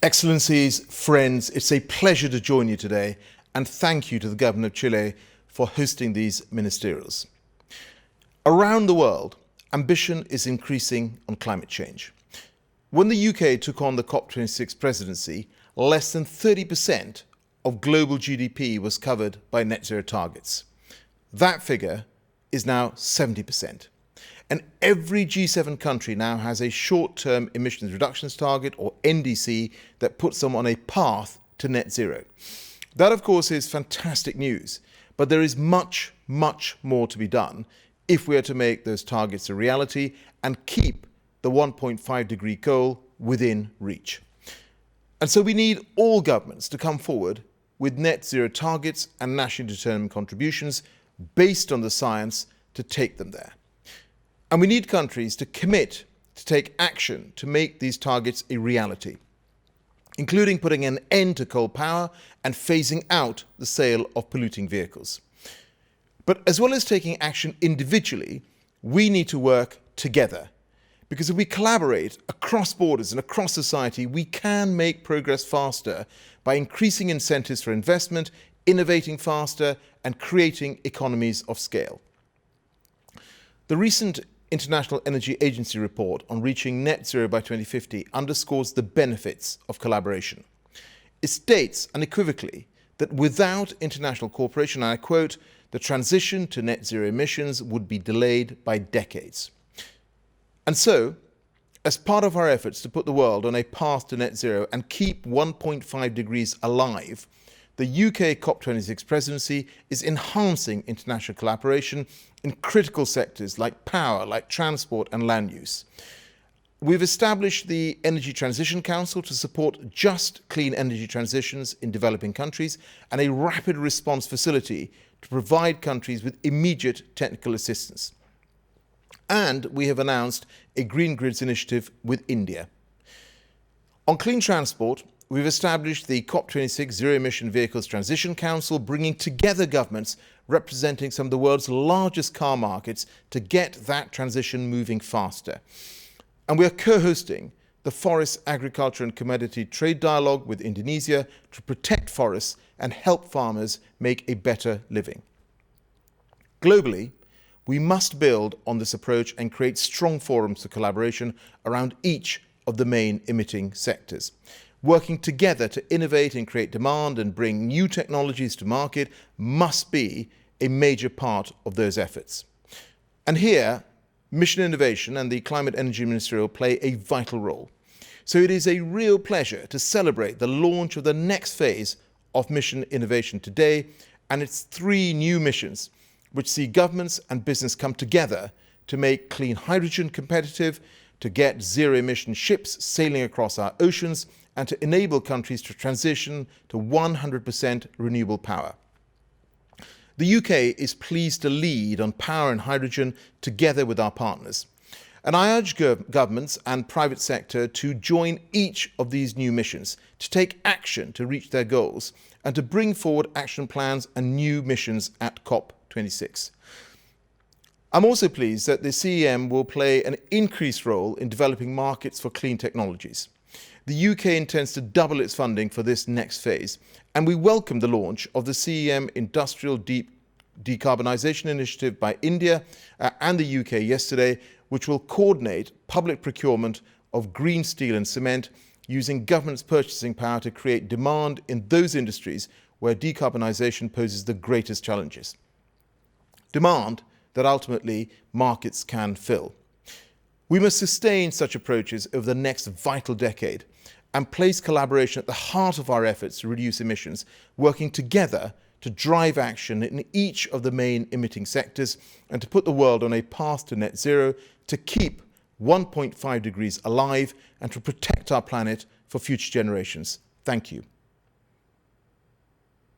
Excellencies, friends, it's a pleasure to join you today, and thank you to the Government of Chile for hosting these ministerials. Around the world, ambition is increasing on climate change. When the UK took on the COP26 presidency, less than 30% of global GDP was covered by net zero targets. That figure is now 70%. And every G7 country now has a short-term emissions reductions target, or NDC, that puts them on a path to net zero. That, of course, is fantastic news, but there is much, much more to be done if we are to make those targets a reality and keep the 1.5 degree goal within reach. And so we need all governments to come forward with net zero targets and nationally determined contributions based on the science to take them there. And we need countries to commit to take action to make these targets a reality, including putting an end to coal power and phasing out the sale of polluting vehicles. But as well as taking action individually, we need to work together, because if we collaborate across borders and across society, we can make progress faster by increasing incentives for investment, innovating faster, and creating economies of scale. The recent International Energy Agency report on reaching net zero by 2050 underscores the benefits of collaboration. It states unequivocally that without international cooperation, and I quote, the transition to net zero emissions would be delayed by decades. And so, as part of our efforts to put the world on a path to net zero and keep 1.5 degrees alive, the UK COP26 presidency is enhancing international collaboration in critical sectors like power, like transport and land use. We've established the Energy Transition Council to support just clean energy transitions in developing countries, and a rapid response facility to provide countries with immediate technical assistance. And we have announced a Green Grids initiative with India. On clean transport, we've established the COP26 Zero Emission Vehicles Transition Council, bringing together governments representing some of the world's largest car markets to get that transition moving faster. And we are co-hosting the Forest, Agriculture and Commodity Trade Dialogue with Indonesia to protect forests and help farmers make a better living. Globally, we must build on this approach and create strong forums for collaboration around each of the main emitting sectors. Working together to innovate and create demand and bring new technologies to market must be a major part of those efforts. And here, Mission Innovation and the Climate Energy Ministerial play a vital role. So it is a real pleasure to celebrate the launch of the next phase of Mission Innovation today, and its 3 new missions, which see governments and business come together to make clean hydrogen competitive, to get zero-emission ships sailing across our oceans, and to enable countries to transition to 100% renewable power. The UK is pleased to lead on power and hydrogen together with our partners. And I urge governments and private sector to join each of these new missions, to take action to reach their goals, and to bring forward action plans and new missions at COP26. I'm also pleased that the CEM will play an increased role in developing markets for clean technologies. The UK intends to double its funding for this next phase, and we welcome the launch of the CEM Industrial Decarbonisation Initiative by India and the UK yesterday, which will coordinate public procurement of green steel and cement, using government's purchasing power to create demand in those industries where decarbonisation poses the greatest challenges. Demand that ultimately markets can fill. We must sustain such approaches over the next vital decade and place collaboration at the heart of our efforts to reduce emissions, working together to drive action in each of the main emitting sectors and to put the world on a path to net zero, to keep 1.5 degrees alive and to protect our planet for future generations. Thank you.